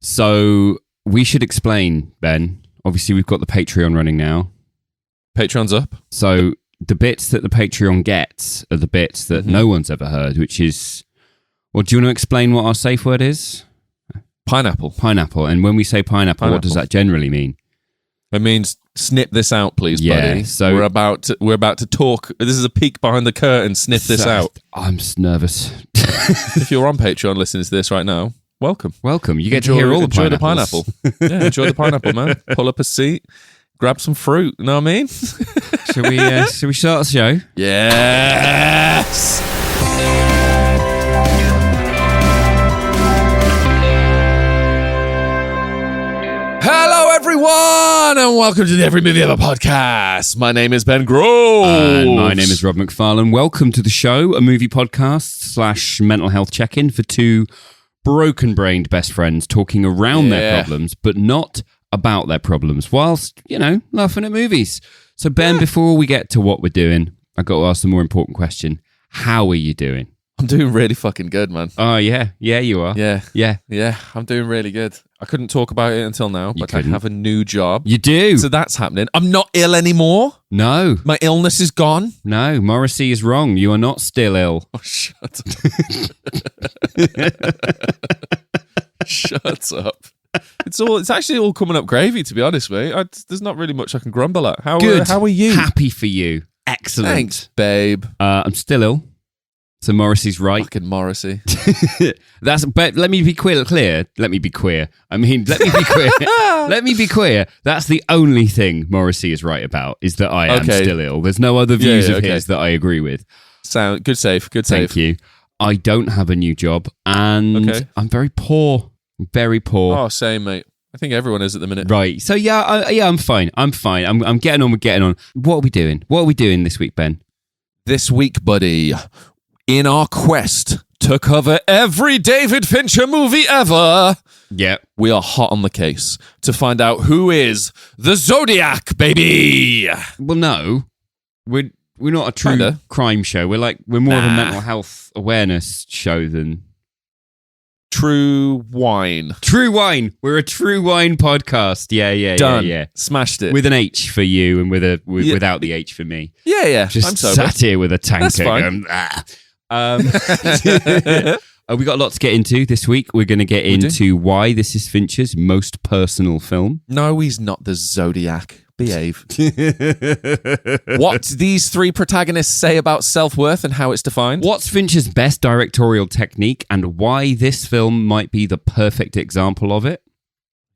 So we should explain, Ben. Obviously, we've got the Patreon running now. Patreon's up. So the bits that the Patreon gets are the bits that no one's ever heard, which is... Well, do you want to explain what our safe word is? Pineapple. Pineapple. And when we say pineapple, what does that generally mean? It means snip this out, please, buddy. So we're about to talk. This is a peek behind the curtain. Sniff this out. I'm nervous. If you're on Patreon listening to this right now, welcome. You get to hear all the pineapple. Yeah, enjoy the pineapple, man. Pull up a seat, grab some fruit. You know what I mean? Should we start the show? Yes. Hello, everyone, and welcome to the Every Movie Ever podcast. My name is Ben Groves. And my name is Rob McFarlane. Welcome to the show, a movie podcast / mental health check-in for two broken-brained best friends talking around their problems, but not about their problems, whilst, laughing at movies. So, Ben, before we get to what we're doing, I've got to ask the more important question. How are you doing? I'm doing really fucking good, man. Oh, yeah. Yeah, you are. Yeah, I'm doing really good. I couldn't talk about it until now, but I have a new job. You do? So that's happening. I'm not ill anymore. No. My illness is gone. No, Morrissey is wrong. You are not still ill. Oh, shut up. Shut up. It's actually all coming up gravy, to be honest, mate. There's not really much I can grumble at. Good. How are you? Happy for you. Excellent. Thanks, babe. I'm still ill. So Morrissey's right. Fucking Morrissey. But let me be clear. Let me be queer. Let me be queer. Let me be queer. That's the only thing Morrissey is right about, is that I am still ill. There's no other views of his that I agree with. Good save. Thank you. I don't have a new job, and I'm very poor. Very poor. Oh, same, mate. I think everyone is at the minute. Right. So I'm fine. I'm getting on. We're getting on. What are we doing? What are we doing this week, Ben? This week, buddy, in our quest to cover every David Fincher movie ever, we are hot on the case to find out who is the Zodiac, baby. Well, no, we're not a true crime show. We're more of a mental health awareness show than True Wine. True Wine. We're a True Wine podcast. Yeah. Done. Yeah. Smashed it. With an H for you and without the H for me. Yeah. Just I'm sober. sat here with a tanker. That's fine. We got a lot to get into this week. We're going to get into why this is Fincher's most personal film. No, he's not the Zodiac. Behave. What these three protagonists say about self-worth and how it's defined. What's Fincher's best directorial technique and why this film might be the perfect example of it.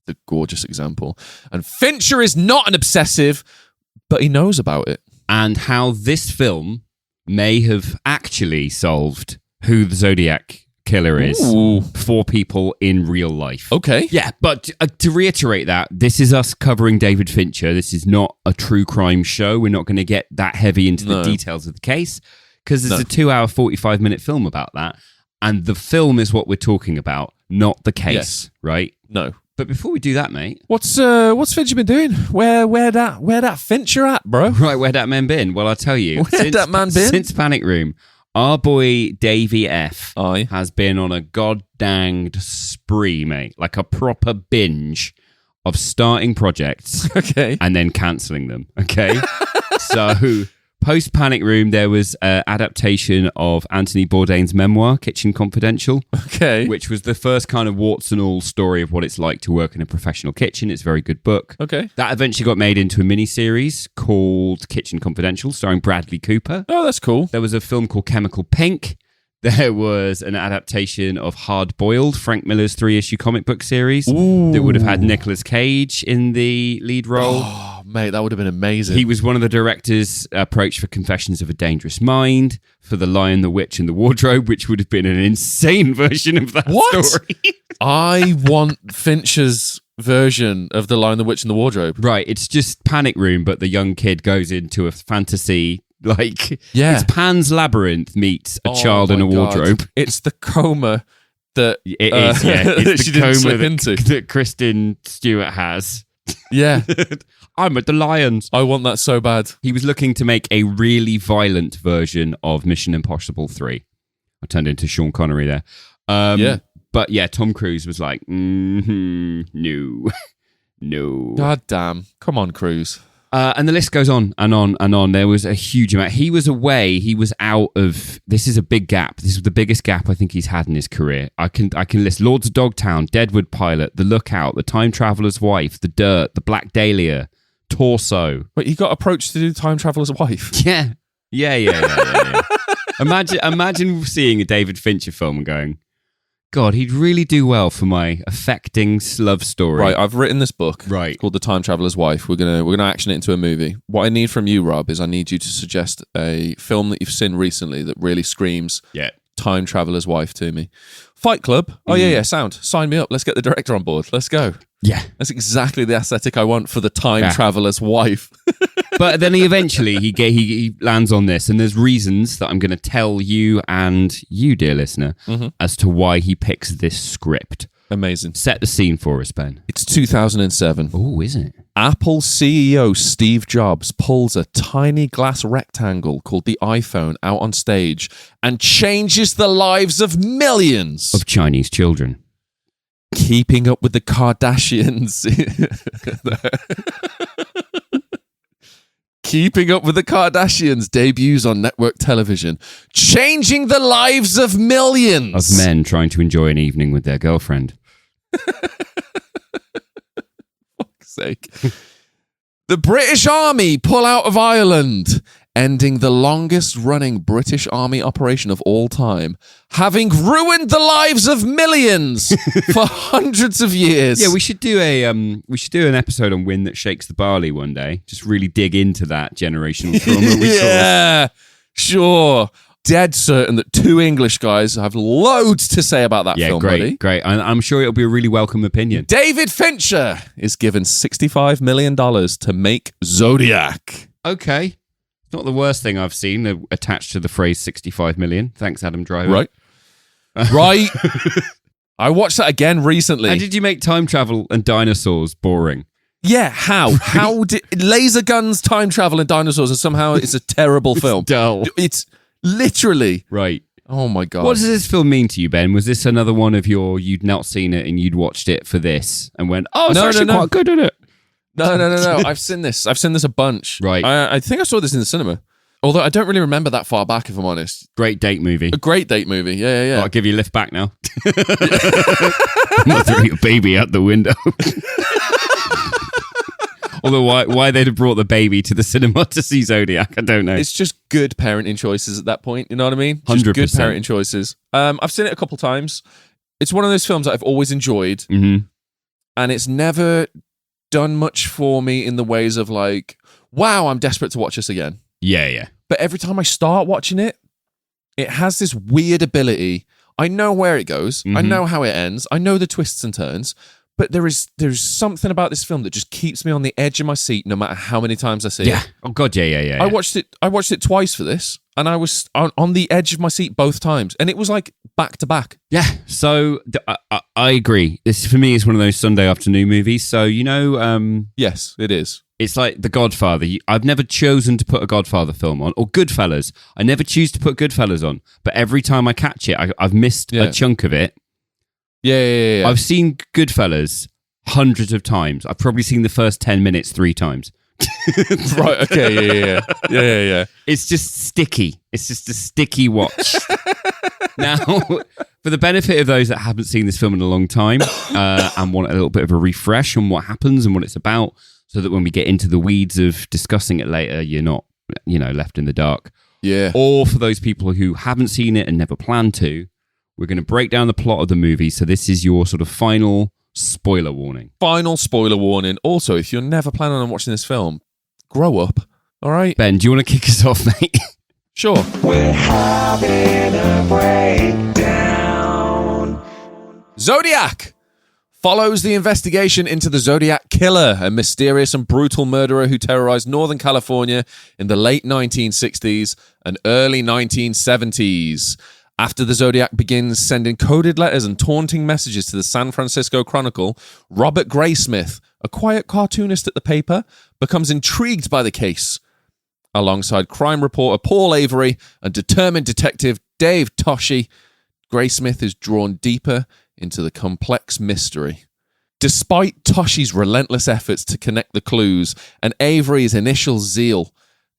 The gorgeous example. And Fincher is not an obsessive, but he knows about it. And how this film may have actually solved who the Zodiac Killer is for people in real life. Okay. Yeah, but to reiterate that, this is us covering David Fincher. This is not a true crime show. We're not going to get that heavy into the details of the case because it's a 2-hour, 45-minute film about that. And the film is what we're talking about, not the case, right? No. But before we do that, mate, what's Fincher been doing? Where that Fincher at, bro? Right, where that man been? Well, I'll tell you. That man been? Since Panic Room, our boy Davey F has been on a god-danged spree, mate. Like a proper binge of starting projects and then cancelling them, okay? So, post-Panic Room, there was an adaptation of Anthony Bourdain's memoir, Kitchen Confidential, which was the first kind of warts and all story of what it's like to work in a professional kitchen. It's a very good book. Okay. That eventually got made into a miniseries called Kitchen Confidential, starring Bradley Cooper. Oh, that's cool. There was a film called Chemical Pink. There was an adaptation of Hard Boiled, Frank Miller's 3-issue comic book series that would have had Nicolas Cage in the lead role. Oh, mate, that would have been amazing. He was one of the directors approached for Confessions of a Dangerous Mind, for The Lion, the Witch, and the Wardrobe, which would have been an insane version of that story. I want Fincher's version of The Lion, the Witch, and the Wardrobe. Right, it's just Panic Room, but the young kid goes into a fantasy. It's Pan's Labyrinth meets a child in a wardrobe. God. It's the coma that it is. It's the coma that Kristen Stewart has. Yeah, I'm at the Lions. I want that so bad. He was looking to make a really violent version of Mission Impossible 3. I turned into Sean Connery there. But yeah, Tom Cruise was like, no. God damn. Come on, Cruise. And the list goes on and on and on. There was a huge amount. He was away. He was out of... This is a big gap. This is the biggest gap I think he's had in his career. I can list Lords of Dogtown, Deadwood Pilot, The Lookout, The Time Traveler's Wife, The Dirt, The Black Dahlia, Torso. Wait, he got approached to do Time Traveler's Wife? Yeah. Imagine seeing a David Fincher film and going, God, he'd really do well for my affecting love story. Right, I've written this book called The Time Traveler's Wife. We're gonna action it into a movie. What I need from you, Rob, is I need you to suggest a film that you've seen recently that really screams Time Traveler's Wife to me. Fight Club. Oh yeah, sound. Sign me up. Let's get the director on board. Let's go. Yeah. That's exactly the aesthetic I want for The Time Traveler's Wife. But then he lands on this, and there's reasons that I'm going to tell you and you, dear listener, as to why he picks this script. Amazing. Set the scene for us, Ben. It's 2007. Oh, is it? Apple CEO Steve Jobs pulls a tiny glass rectangle called the iPhone out on stage and changes the lives of millions of Chinese children. Keeping Up with the Kardashians. Keeping Up with the Kardashians debuts on network television, changing the lives of millions of men trying to enjoy an evening with their girlfriend. Fuck's sake. The British Army pull out of Ireland, ending the longest running British Army operation of all time, having ruined the lives of millions for hundreds of years. Yeah, we should do an episode on Wind That Shakes the Barley one day. Just really dig into that generational trauma. Yeah, sure. Dead certain that two English guys have loads to say about that film, buddy. Great. I'm sure it'll be a really welcome opinion. David Fincher is given $65 million to make Zodiac. Okay. Not the worst thing I've seen attached to the phrase 65 million. Thanks, Adam Driver. Right. I watched that again recently. And did you make time travel and dinosaurs boring? Yeah, how? How did laser guns, time travel, and dinosaurs, and somehow it's a terrible film. Dull. It's literally... Right. Oh my God. What does this film mean to you, Ben? Was this another one of you'd not seen it and you'd watched it for this and went, oh, it's actually quite good, isn't it? No. I've seen this. I've seen this a bunch. Right. I think I saw this in the cinema. Although I don't really remember that far back, if I'm honest. Great date movie. A great date movie. Yeah. I'll give you a lift back now. I'm not throwing your baby out the window. Although why they'd have brought the baby to the cinema to see Zodiac, I don't know. It's just good parenting choices at that point. You know what I mean? 100%. Just good parenting choices. I've seen it a couple times. It's one of those films that I've always enjoyed. Mm-hmm. And it's never done much for me in the ways of like, wow, I'm desperate to watch this again. Yeah. But every time I start watching it, it has this weird ability. I know where it goes. I know how it ends. I know the twists and turns. But there's something about this film that just keeps me on the edge of my seat no matter how many times I see it. Oh God, yeah. I watched it twice for this, and I was on the edge of my seat both times, and it was like back to back. Yeah, so I agree. This for me is one of those Sunday afternoon movies. So yes, it is. It's like The Godfather. I've never chosen to put a Godfather film on, or Goodfellas. I never choose to put Goodfellas on, but every time I catch it, I've missed a chunk of it. Yeah. I've seen Goodfellas hundreds of times. I've probably seen the first 10 minutes 3 times. Right, okay, yeah. It's just sticky. It's just a sticky watch. Now, for the benefit of those that haven't seen this film in a long time and want a little bit of a refresh on what happens and what it's about, so that when we get into the weeds of discussing it later, you're not, left in the dark. Yeah. Or for those people who haven't seen it and never plan to, we're going to break down the plot of the movie. So this is your sort of final spoiler warning. Final spoiler warning. Also, if you're never planning on watching this film, grow up. All right? Ben, do you want to kick us off, mate? Sure. We're having a breakdown. Zodiac follows the investigation into the Zodiac Killer, a mysterious and brutal murderer who terrorized Northern California in the late 1960s and early 1970s. After the Zodiac begins sending coded letters and taunting messages to the San Francisco Chronicle, Robert Graysmith, a quiet cartoonist at the paper, becomes intrigued by the case. Alongside crime reporter Paul Avery and determined detective Dave Toschi, Graysmith is drawn deeper into the complex mystery. Despite Toshi's relentless efforts to connect the clues and Avery's initial zeal,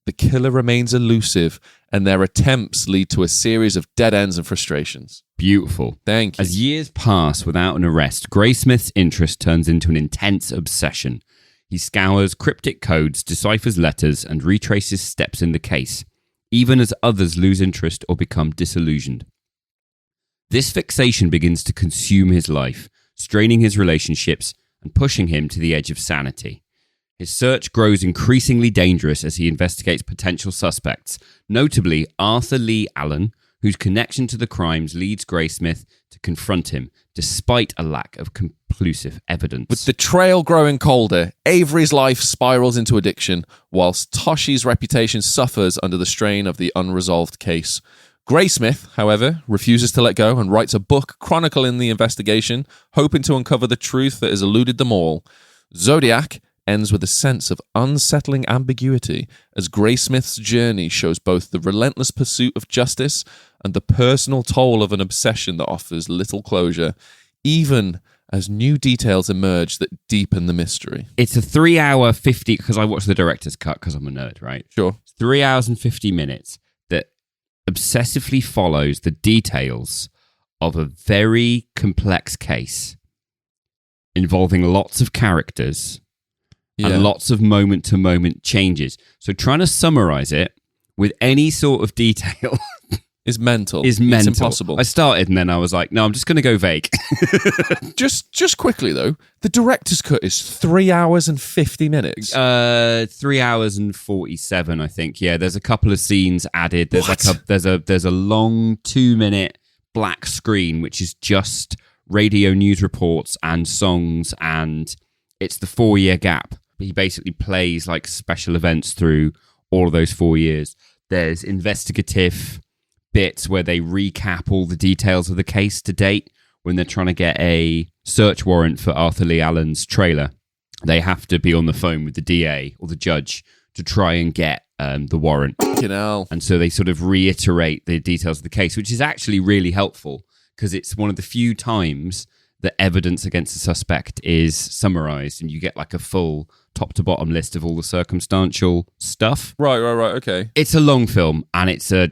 the killer remains elusive, and their attempts lead to a series of dead ends and frustrations. Beautiful. Thank you. As years pass without an arrest, Graysmith's interest turns into an intense obsession. He scours cryptic codes, deciphers letters, and retraces steps in the case, even as others lose interest or become disillusioned. This fixation begins to consume his life, straining his relationships and pushing him to the edge of sanity. His search grows increasingly dangerous as he investigates potential suspects, notably Arthur Lee Allen, whose connection to the crimes leads Graysmith to confront him, despite a lack of conclusive evidence. With the trail growing colder, Avery's life spirals into addiction, whilst Toshi's reputation suffers under the strain of the unresolved case. Graysmith, however, refuses to let go and writes a book chronicling the investigation, hoping to uncover the truth that has eluded them all. Zodiac ends with a sense of unsettling ambiguity as Graysmith's journey shows both the relentless pursuit of justice and the personal toll of an obsession that offers little closure, even as new details emerge that deepen the mystery. It's a 3 hour 50, because I watched the director's cut because I'm a nerd, right? Sure. 3 hours and 50 minutes that obsessively follows the details of a very complex case involving lots of characters and lots of moment-to-moment changes. So trying to summarize it with any sort of detail is mental. It's impossible. I started and then I was like, no, I'm just going to go vague. Just quickly, though, the director's cut is 3 hours and 50 minutes. 3 hours and 47, I think. Yeah, there's a couple of scenes added. There's a long 2-minute black screen, which is just radio news reports and songs, and it's the 4-year gap. He basically plays like special events through all of those 4 years. There's investigative bits where they recap all the details of the case to date. When they're trying to get a search warrant for Arthur Lee Allen's trailer, they have to be on the phone with the DA or the judge to try and get the warrant. And so they sort of reiterate the details of the case, which is actually really helpful because it's one of the few times that evidence against the suspect is summarized and you get like a full top to bottom list of all the circumstantial stuff. Right, okay. It's a long film and it's a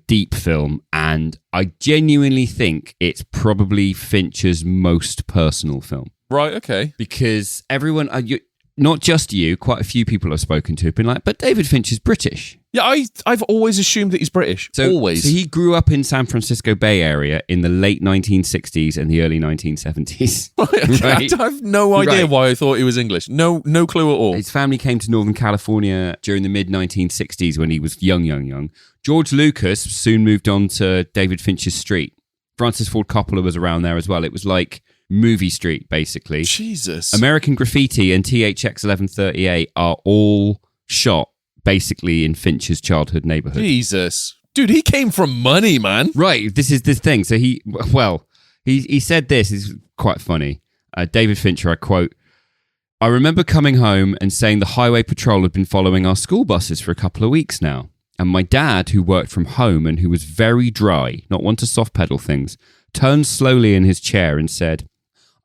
deep film, and I genuinely think it's probably Fincher's most personal film. Right, okay. Because everyone, not just you, quite a few people I've spoken to have been like, but David Fincher's British. Yeah, I've always assumed that he's British. Always. So he grew up in San Francisco Bay Area in the late 1960s and the early 1970s. Right? I have no idea why I thought he was English. No clue at all. His family came to Northern California during the mid-1960s when he was young. George Lucas soon moved on to David Fincher's street. Francis Ford Coppola was around there as well. It was like movie street, basically. Jesus. American Graffiti and THX 1138 are all shot basically in Fincher's childhood neighborhood. Jesus. Dude, he came from money, man. Right, this is the thing. So he said this is quite funny. David Fincher, I quote, "I remember coming home and saying the highway patrol had been following our school buses for a couple of weeks now. And my dad, who worked from home and who was very dry, not one to soft pedal things, turned slowly in his chair and said,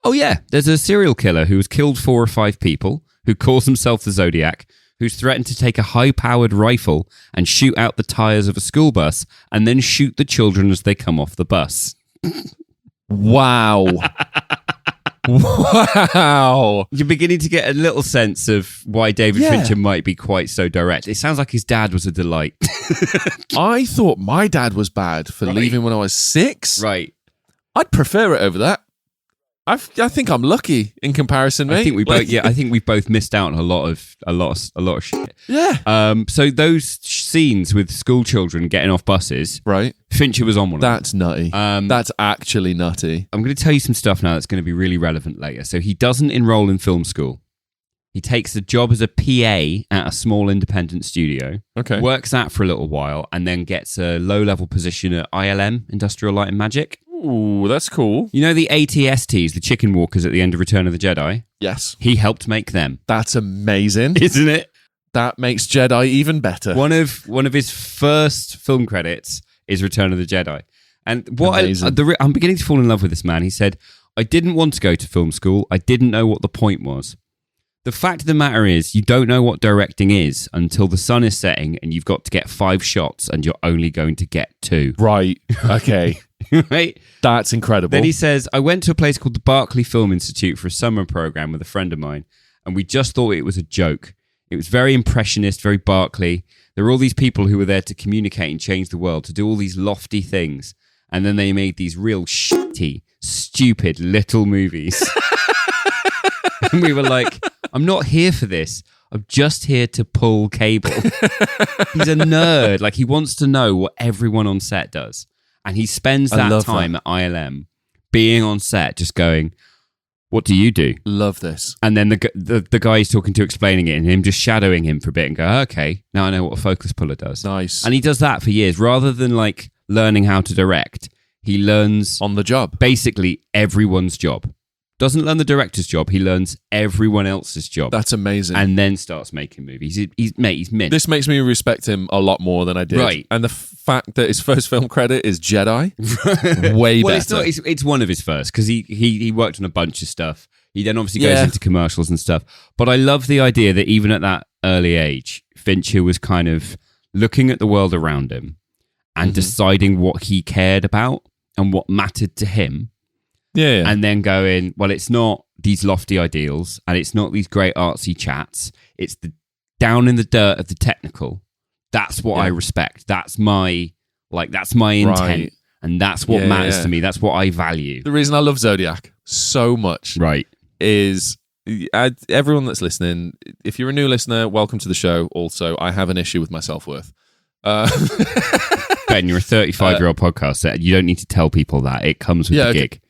'Oh yeah, there's a serial killer who has killed 4 or 5 people, who calls himself the Zodiac, who's threatened to take a high-powered rifle and shoot out the tires of a school bus and then shoot the children as they come off the bus.'" Wow. Wow. You're beginning to get a little sense of why David Fincher might be quite so direct. It sounds like his dad was a delight. I thought my dad was bad for leaving when I was 6. Right. I'd prefer it over that. I think I'm lucky in comparison, mate. I think we both missed out on a lot of shit. Yeah. So those scenes with school children getting off buses, right? Fincher was on one. That's nutty. That's actually nutty. I'm going to tell you some stuff now that's going to be really relevant later. So he doesn't enroll in film school. He takes a job as a PA at a small independent studio. Okay. Works that for a little while and then gets a low-level position at ILM, Industrial Light and Magic. Ooh, that's cool. You know the AT-STs, the chicken walkers at the end of Return of the Jedi? Yes. He helped make them. That's amazing. Isn't it? That makes Jedi even better. One of his first film credits is Return of the Jedi. And what I'm beginning to fall in love with this man. He said, I didn't want to go to film school. I didn't know what the point was. The fact of the matter is, you don't know what directing is until the sun is setting and you've got to get 5 shots and you're only going to get 2. Right. Okay. Right? That's incredible. Then he says, I went to a place called the Berkeley Film Institute for a summer program with a friend of mine, and we just thought it was a joke. It was very impressionist, very Berkeley. There were all these people who were there to communicate and change the world, to do all these lofty things. And then they made these real shitty, stupid little movies. And we were like, I'm not here for this. I'm just here to pull cable. He's a nerd. Like, he wants to know what everyone on set does. And he spends that time at ILM being on set just going, what do you do? Love this. And then the guy he's talking to explaining it and him just shadowing him for a bit and go, okay, now I know what a focus puller does. Nice. And he does that for years. Rather than like learning how to direct, he learns on the job. Basically everyone's job. Doesn't learn the director's job. He learns everyone else's job. That's amazing. And then starts making movies. He's mint. This makes me respect him a lot more than I did. Right. And the fact that his first film credit is Jedi, way better. It's one of his first because he worked on a bunch of stuff. He then obviously goes into commercials and stuff. But I love the idea that even at that early age, Fincher was kind of looking at the world around him and deciding what he cared about and what mattered to him. Yeah. And then going, well, it's not these lofty ideals and it's not these great artsy chats. It's the down in the dirt of the technical. That's what I respect. That's my intent. Right. And that's what matters to me. That's what I value. The reason I love Zodiac so much is everyone that's listening, if you're a new listener, welcome to the show. Also, I have an issue with my self-worth. Ben, you're a 35-year-old podcaster. You don't need to tell people that. It comes with the gig.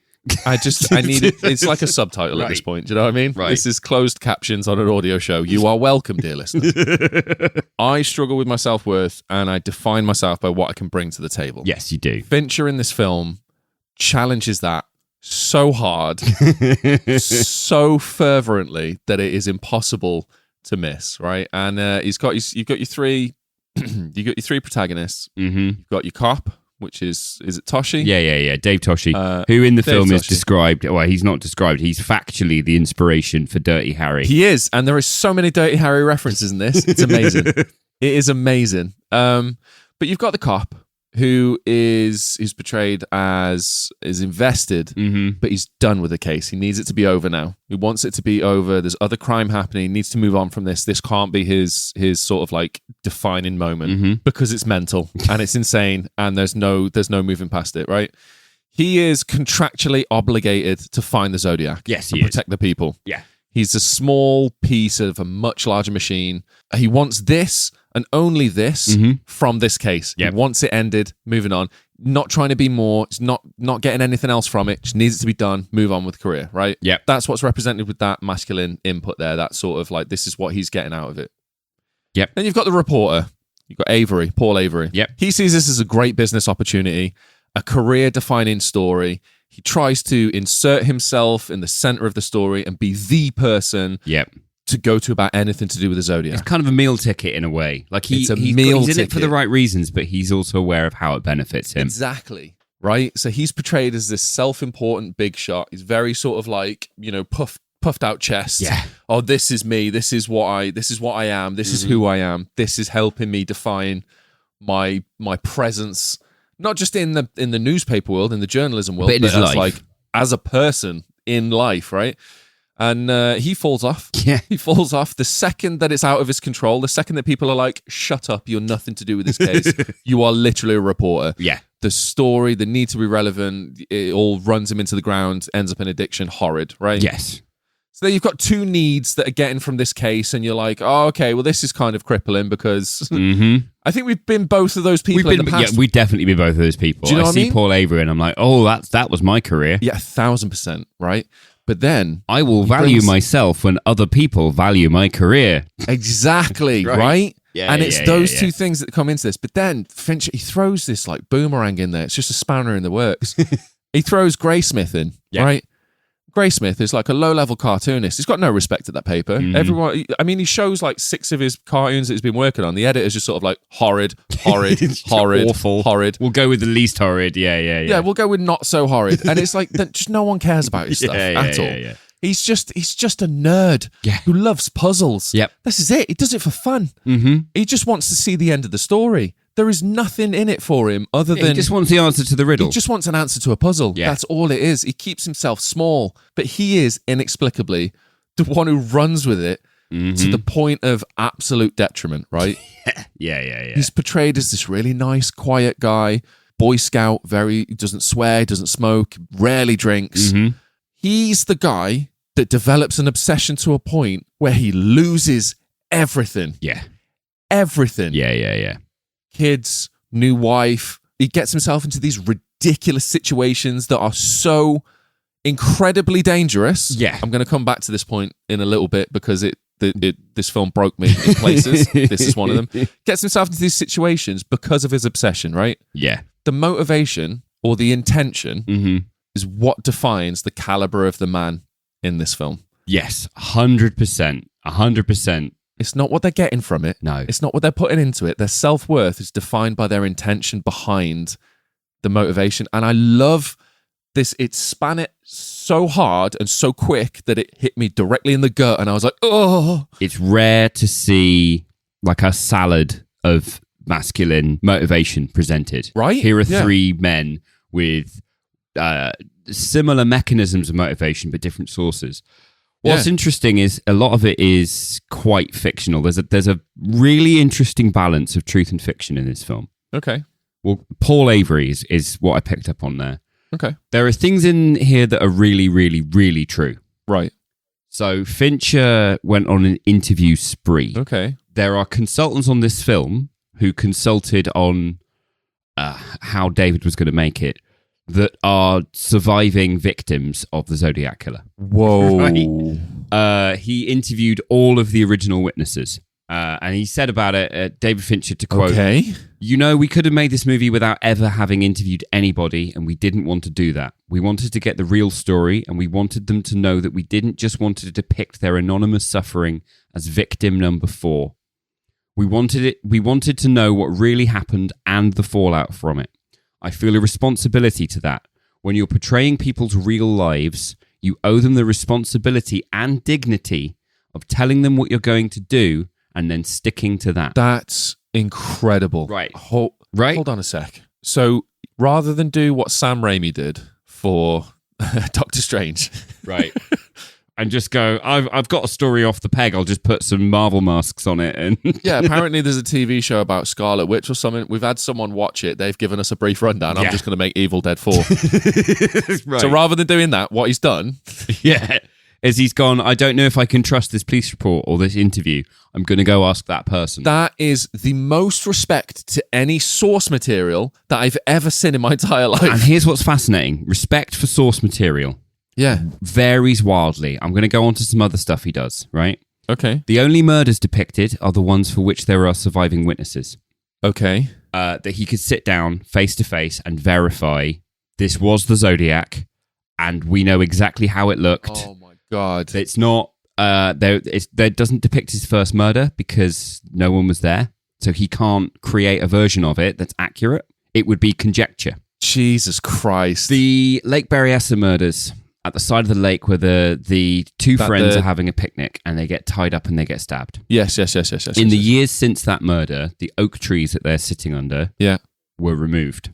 I need it. It's like a subtitle at this point. Do you know what I mean? Right. This is closed captions on an audio show. You are welcome, dear listeners. I struggle with my self-worth and I define myself by what I can bring to the table. Yes, you do. Fincher in this film challenges that so hard, so fervently that it is impossible to miss, right? And you've got your three protagonists. Mm-hmm. You've got your cop, which is it Toshi? Yeah. Dave Toshi, who in the film is Toshi. described, well, he's not described, he's factually the inspiration for Dirty Harry. He is, and there is so many Dirty Harry references in this. It's amazing. It is amazing. But you've got the cop who is portrayed as is invested, but he's done with the case. He needs it to be over now. He wants it to be over. There's other crime happening. He needs to move on from this. This can't be his sort of like defining moment because it's mental and it's insane and there's no moving past it, right? He is contractually obligated to find the Zodiac. Yes, and protect the people. Yeah. He's a small piece of a much larger machine. He wants this and only this from this case. Yep. He wants it ended, moving on. Not trying to be more. It's not getting anything else from it. Just needs it to be done. Move on with career, right? Yep. That's what's represented with that masculine input there. That sort of like, this is what he's getting out of it. Yep. Then you've got the reporter. You've got Avery, Paul Avery. Yep. He sees this as a great business opportunity, a career-defining story. He tries to insert himself in the center of the story and be the person to go to about anything to do with the Zodiac. It's kind of a meal ticket in a way. Like he's in it for the right reasons, but he's also aware of how it benefits him. Exactly. Right? So he's portrayed as this self-important big shot. He's very sort of like, puffed out chest. Yeah. Oh, this is me. This is what I am. This is who I am. This is helping me define my presence. Not just in the newspaper world, in the journalism world, but as like as a person in life, right? And he falls off. Yeah. He falls off the second that it's out of his control, the second that people are like, shut up, you're nothing to do with this case. You are literally a reporter. Yeah. The story, the need to be relevant, it all runs him into the ground, ends up in addiction, horrid, right? Yes. So there you've got two needs that are getting from this case, and you're like, oh, okay, well, this is kind of crippling because I think we've been both of those people in the past. Yeah, we've definitely been both of those people. Do you know what I mean? Paul Avery and I'm like, oh, that was my career. Yeah, 1,000%, right? But then I will value myself when other people value my career. Exactly, right? Yeah, and it's those two things that come into this. But then Fincher, he throws this like boomerang in there. It's just a spanner in the works. He throws Graysmith in, right? Graysmith is like a low-level cartoonist. He's got no respect at that paper. Everyone, I mean, he shows like 6 of his cartoons that he's been working on. The editor's just sort of like horrid, awful, horrid. We'll go with the least horrid. Yeah, we'll go with not so horrid. And it's like that. Just no one cares about his stuff at all. Yeah. He's just a nerd who loves puzzles. Yep. This is it. He does it for fun. He just wants to see the end of the story. There is nothing in it for him other than... He just wants the answer to the riddle. He just wants an answer to a puzzle. Yeah. That's all it is. He keeps himself small, but he is inexplicably the one who runs with it to the point of absolute detriment, right? Yeah. He's portrayed as this really nice, quiet guy, Boy Scout, doesn't swear, doesn't smoke, rarely drinks. He's the guy that develops an obsession to a point where he loses everything. Yeah. Everything. Yeah. Kids, new wife. He gets himself into these ridiculous situations that are so incredibly dangerous. Yeah. I'm going to come back to this point in a little bit because this film broke me in places. This is one of them. Gets himself into these situations because of his obsession, right? Yeah. The motivation or the intention is what defines the caliber of the man in this film. Yes, 100%. 100%. It's not what they're getting from it. No. It's not what they're putting into it. Their self-worth is defined by their intention behind the motivation. And I love this. It span it so hard and so quick that it hit me directly in the gut. And I was like, oh. It's rare to see like a salad of masculine motivation presented. Right? Here are 3 men with similar mechanisms of motivation, but different sources. What's interesting is a lot of it is quite fictional. There's a really interesting balance of truth and fiction in this film. Okay. Well, Paul Avery is what I picked up on there. Okay. There are things in here that are really, really, really true. Right. So Fincher went on an interview spree. Okay. There are consultants on this film who consulted on how David was going to make it that are surviving victims of the Zodiac Killer. Whoa. Right? He interviewed all of the original witnesses. And he said about it, David Fincher, to quote, we could have made this movie without ever having interviewed anybody, and we didn't want to do that. We wanted to get the real story, and we wanted them to know that we didn't just want to depict their anonymous suffering as victim number 4. We wanted to know what really happened and the fallout from it. I feel a responsibility to that. When you're portraying people's real lives, you owe them the responsibility and dignity of telling them what you're going to do and then sticking to that. That's incredible. Right. Hold on a sec. So rather than do what Sam Raimi did for Doctor Strange. Right. And just go, I've got a story off the peg. I'll just put some Marvel masks on it. And yeah, apparently there's a TV show about Scarlet Witch or something. We've had someone watch it. They've given us a brief rundown. I'm just going to make Evil Dead 4. Right. So rather than doing that, what he's done... is he's gone, I don't know if I can trust this police report or this interview. I'm going to go ask that person. That is the most respect to any source material that I've ever seen in my entire life. And here's what's fascinating. Respect for source material. Yeah. Varies wildly. I'm going to go on to some other stuff he does, right? Okay. The only murders depicted are the ones for which there are surviving witnesses. Okay. That he could sit down face to face and verify this was the Zodiac and we know exactly how it looked. Oh my God. It's not, there doesn't depict his first murder because no one was there. So he can't create a version of it that's accurate. It would be conjecture. Jesus Christ. The Lake Berryessa murders at the side of the lake where the two friends are having a picnic and they get tied up and they get stabbed. Yes. In the years since that murder, the oak trees that they're sitting under were removed.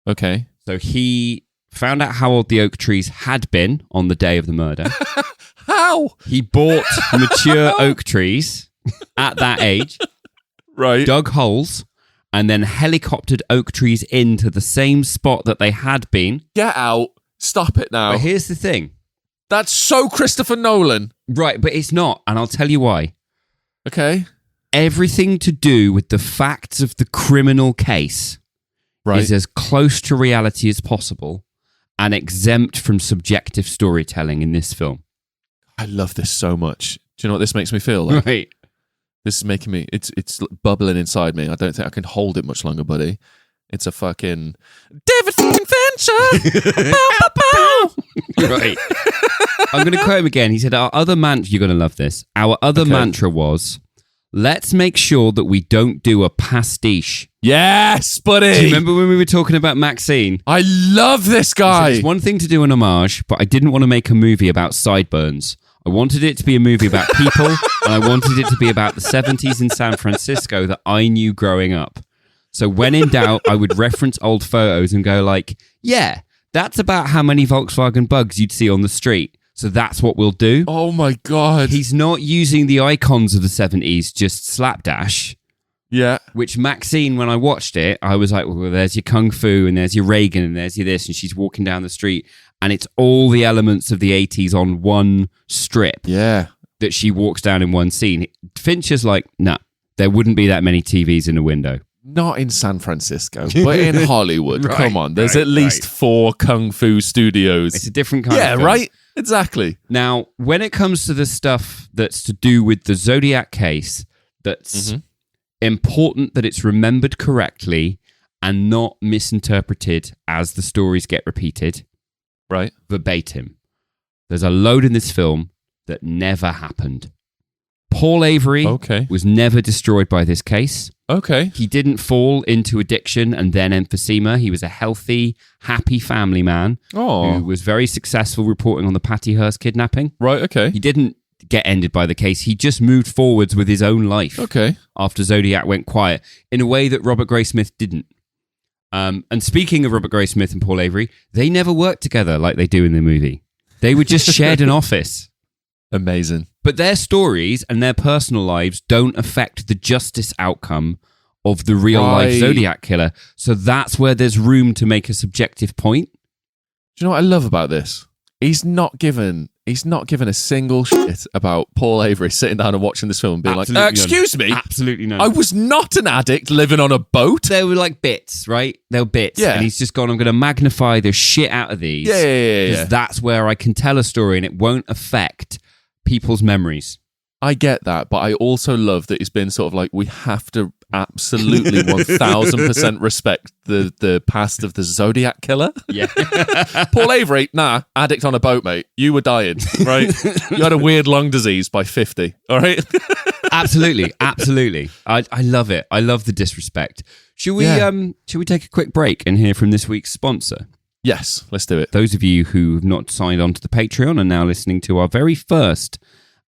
Okay. So he found out how old the oak trees had been on the day of the murder. How? He bought mature oak trees at that age, right? Dug holes, and then helicoptered oak trees into the same spot that they had been. Get out. Stop it now. But here's the thing. That's so Christopher Nolan. Right, but it's not, and I'll tell you why. Okay. Everything to do with the facts of the criminal case is as close to reality as possible and exempt from subjective storytelling in this film. I love this so much. Do you know what this makes me feel like? Right. This is making me... It's bubbling inside me. I don't think I can hold it much longer, buddy. It's a fucking... David fucking Fincher. Bow, bow, bow. Right. I'm going to quote him again. He said, "Our other mantra," you're going to love this. "Our other mantra was, let's make sure that we don't do a pastiche." Yes, buddy. Do you remember when we were talking about Maxine? I love this guy. It's one thing to do an homage, but I didn't want to make a movie about sideburns. I wanted it to be a movie about people, and I wanted it to be about the 70s in San Francisco that I knew growing up. So when in doubt, I would reference old photos and go like, yeah, that's about how many Volkswagen Bugs you'd see on the street. So that's what we'll do. Oh my God. He's not using the icons of the 70s, just slapdash. Yeah. Which Maxine, when I watched it, I was like, well, there's your Kung Fu and there's your Reagan and there's your this. And she's walking down the street and it's all the elements of the 80s on one strip. Yeah. That she walks down in one scene. Fincher's like, nah, there wouldn't be that many TVs in the window. Not in San Francisco, but in Hollywood. Right, Come on. There's at least 4 Kung Fu studios. It's a different kind of film. Yeah, right? Exactly. Now, when it comes to the stuff that's to do with the Zodiac case, that's important that it's remembered correctly and not misinterpreted as the stories get repeated. Right. Verbatim. There's a load in this film that never happened. Paul Avery was never destroyed by this case. Okay. He didn't fall into addiction and then emphysema. He was a healthy, happy family man who was very successful reporting on the Patty Hearst kidnapping. Right, okay. He didn't get ended by the case. He just moved forwards with his own life. Okay. After Zodiac went quiet in a way that Robert Graysmith didn't. And speaking of Robert Graysmith and Paul Avery, they never worked together like they do in the movie. They were just shared an office. Amazing. But their stories and their personal lives don't affect the justice outcome of the real-life Zodiac Killer. So that's where there's room to make a subjective point. Do you know what I love about this? He's not given a single shit about Paul Avery sitting down and watching this film and being excuse me? Absolutely none. I was not an addict living on a boat. They were like bits, right? They were bits. Yeah. And he's just gone, I'm going to magnify the shit out of these. Yeah. Because that's where I can tell a story and it won't affect people's memories. I get that, but I also love that it's been sort of like, we have to absolutely 1000% respect the past of the Zodiac Killer. Yeah. Paul Avery, addict on a boat, mate. You were dying, right? You had a weird lung disease by 50, all right? Absolutely. I love it. I love the disrespect. Should we take a quick break and hear from this week's sponsor? Yes, let's do it. Those of you who have not signed on to the Patreon are now listening to our very first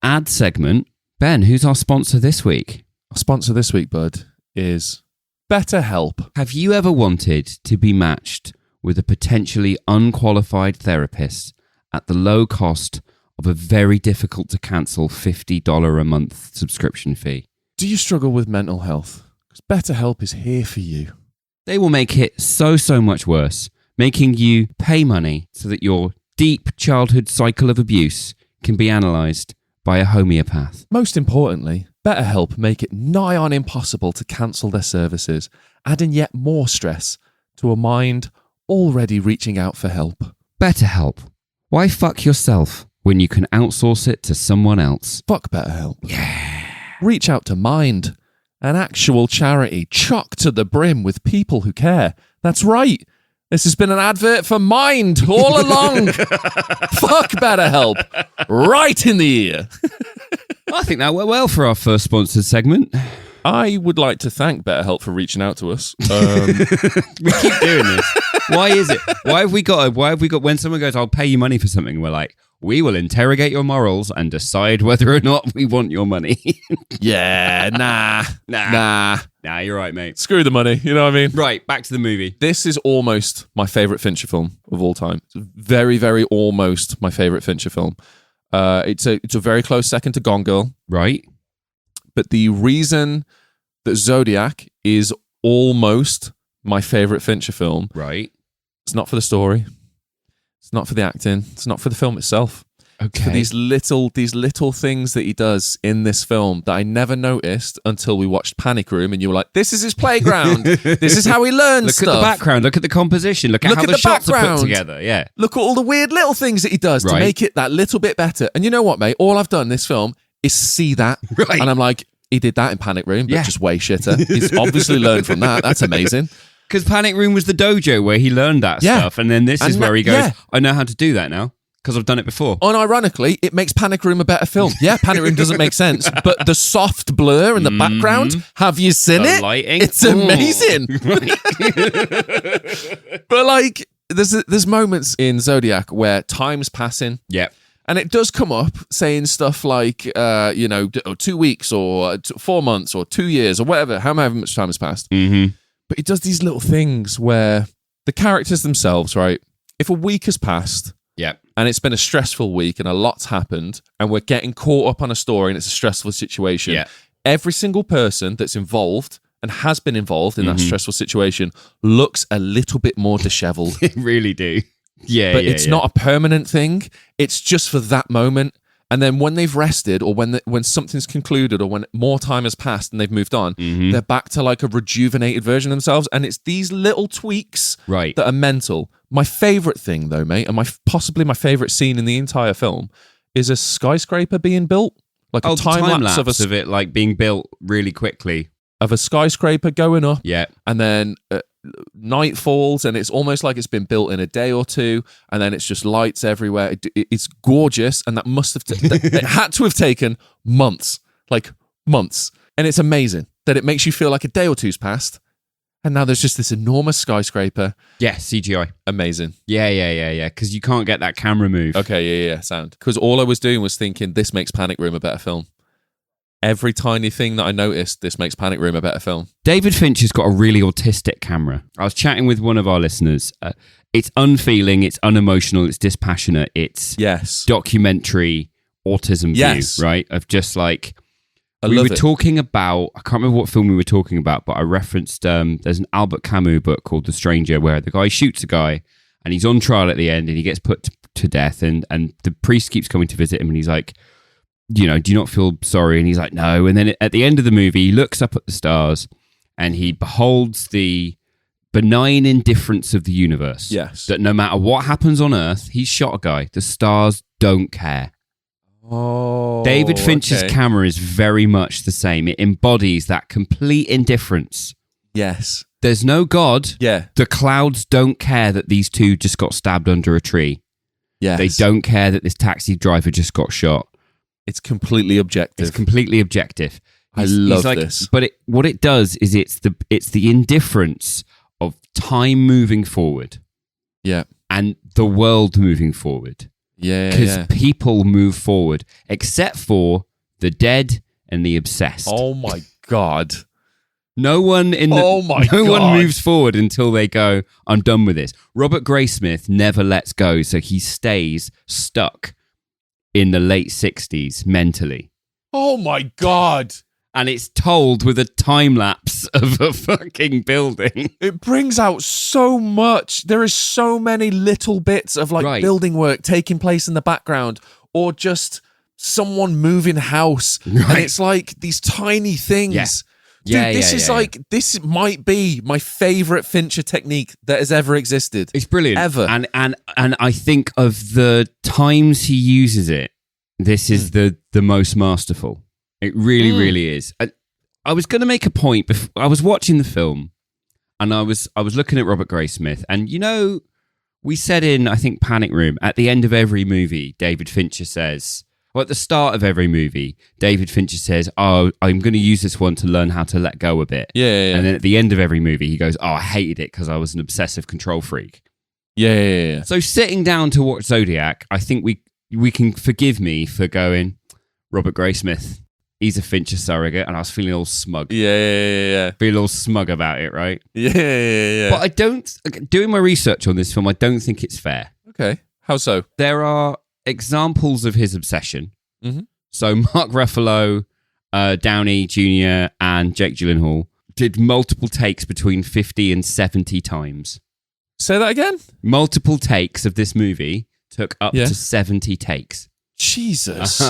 ad segment. Ben, who's our sponsor this week? Our sponsor this week, bud, is BetterHelp. Have you ever wanted to be matched with a potentially unqualified therapist at the low cost of a very difficult to cancel $50 a month subscription fee? Do you struggle with mental health? Because BetterHelp is here for you. They will make it so much worse, making you pay money so that your deep childhood cycle of abuse can be analysed by a homeopath. Most importantly, BetterHelp make it nigh on impossible to cancel their services, adding yet more stress to a mind already reaching out for help. BetterHelp. Why fuck yourself when you can outsource it to someone else? Fuck BetterHelp. Yeah. Reach out to Mind, an actual charity chock to the brim with people who care. That's right. This has been an advert for Mind all along. Fuck BetterHelp. Right in the ear. I think that went well for our first sponsored segment. I would like to thank BetterHelp for reaching out to us. We keep doing this. Why is it? Why have we got when someone goes, I'll pay you money for something, we're like, we will interrogate your morals and decide whether or not we want your money. Yeah, nah, you're right, mate. Screw the money, you know what I mean? Right, back to the movie. This is almost my favourite Fincher film of all time. It's very, very almost my favourite Fincher film. It's a very close second to Gone Girl. Right. But the reason that Zodiac is almost my favourite Fincher film, right, it's not for the story. It's not for the acting. It's not for the film itself. Okay. For these little things that he does in this film that I never noticed until we watched Panic Room, and you were like, "This is his playground. This is how he learns stuff." Look at the background. Look at the composition. Look at how the shots are put together. Yeah. Look at all the weird little things that he does to make it that little bit better. And you know what, mate? All I've done in this film is see that, and I'm like, he did that in Panic Room, but just way shitter. He's obviously learned from that. That's amazing. Because Panic Room was the dojo where he learned that stuff. And then this is where he goes, I know how to do that now. Because I've done it before. Unironically, it makes Panic Room a better film. Yeah, Panic Room doesn't make sense. But the soft blur in the background, have you seen the it? Lighting. It's amazing. But like, there's moments in Zodiac where time's passing. Yep. And it does come up saying stuff like, 2 weeks or 4 months or 2 years or whatever, however much time has passed. Mm-hmm. But it does these little things where the characters themselves, right? If a week has passed, yep, and it's been a stressful week and a lot's happened and we're getting caught up on a story and it's a stressful situation, yeah, every single person that's involved and has been involved in that stressful situation looks a little bit more disheveled. They really do. Yeah, but it's not a permanent thing. It's just for that moment. And then when they've rested or when something's concluded or when more time has passed and they've moved on, they're back to like a rejuvenated version of themselves. And it's these little tweaks that are mental. My favorite thing though, mate, and possibly my favorite scene in the entire film is a skyscraper being built. Like a time lapse of it like being built really quickly. Of a skyscraper going up. Yeah. And then night falls and it's almost like it's been built in a day or two, and then it's just lights everywhere. It's gorgeous, and that must have it had to have taken months. And it's amazing that it makes you feel like a day or two's passed, and now there's just this enormous skyscraper. Yeah, CGI. Amazing. Yeah. Because you can't get that camera move. Okay, yeah, sound. Because all I was doing was thinking, this makes Panic Room a better film. Every tiny thing that I noticed, this makes Panic Room a better film. David Fincher's got a really autistic camera. I was chatting with one of our listeners. It's unfeeling, it's unemotional, it's dispassionate, it's documentary autism view, right? Of just like, we were talking about, I can't remember what film we were talking about, but I referenced, there's an Albert Camus book called The Stranger where the guy shoots a guy and he's on trial at the end and he gets put to death and the priest keeps coming to visit him and he's like, do you not feel sorry? And he's like, no. And then at the end of the movie, he looks up at the stars and he beholds the benign indifference of the universe. Yes. That no matter what happens on Earth, he's shot a guy. The stars don't care. Oh, David Fincher's camera is very much the same. It embodies that complete indifference. Yes. There's no God. Yeah. The clouds don't care that these two just got stabbed under a tree. Yes. They don't care that this taxi driver just got shot. It's completely objective. It's completely objective. I love this. But what it does is it's the indifference of time moving forward. Yeah. And the world moving forward. Yeah. Because people move forward, except for the dead and the obsessed. Oh my God. No one moves forward until they go, I'm done with this. Robert Graysmith never lets go, so he stays stuck in the late 60s mentally. Oh my God. And it's told with a time lapse of a fucking building. It brings out so much. There is so many little bits of like building work taking place in the background or just someone moving house. Right. And it's like these tiny things. Yeah. Dude, this might be my favorite Fincher technique that has ever existed. It's brilliant. Ever. And I think of the times he uses it, this is the most masterful. It really, really is. I was going to make a point before I was watching the film and I was looking at Robert Graysmith and we said in, I think, Panic Room, at the end of every movie, David Fincher says, well, at the start of every movie, David Fincher says, oh, I'm going to use this one to learn how to let go a bit. Yeah. And then at the end of every movie, he goes, oh, I hated it because I was an obsessive control freak. Yeah. So sitting down to watch Zodiac, I think we can forgive me for going, Robert Graysmith, he's a Fincher surrogate, and I was feeling all smug. Yeah. Feeling all smug about it, right? Yeah. But doing my research on this film, I don't think it's fair. Okay. How so? There are examples of his obsession. Mm-hmm. So Mark Ruffalo, Downey Jr. and Jake Gyllenhaal did multiple takes between 50 and 70 times. Say that again? Multiple takes of this movie took up to 70 takes. Jesus.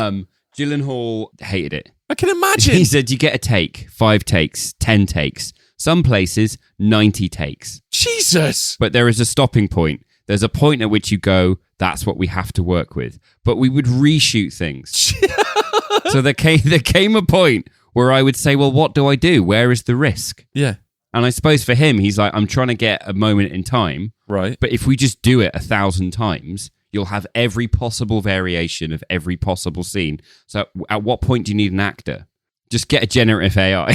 Gyllenhaal hated it. I can imagine. He said you get a take, 5 takes, 10 takes. Some places, 90 takes. Jesus. But there is a stopping point. There's a point at which you go, that's what we have to work with. But we would reshoot things. So there came a point where I would say, well, what do I do? Where is the risk? Yeah. And I suppose for him, he's like, I'm trying to get a moment in time. Right. But if we just do it 1,000 times, you'll have every possible variation of every possible scene. So at what point do you need an actor? Just get a generative AI.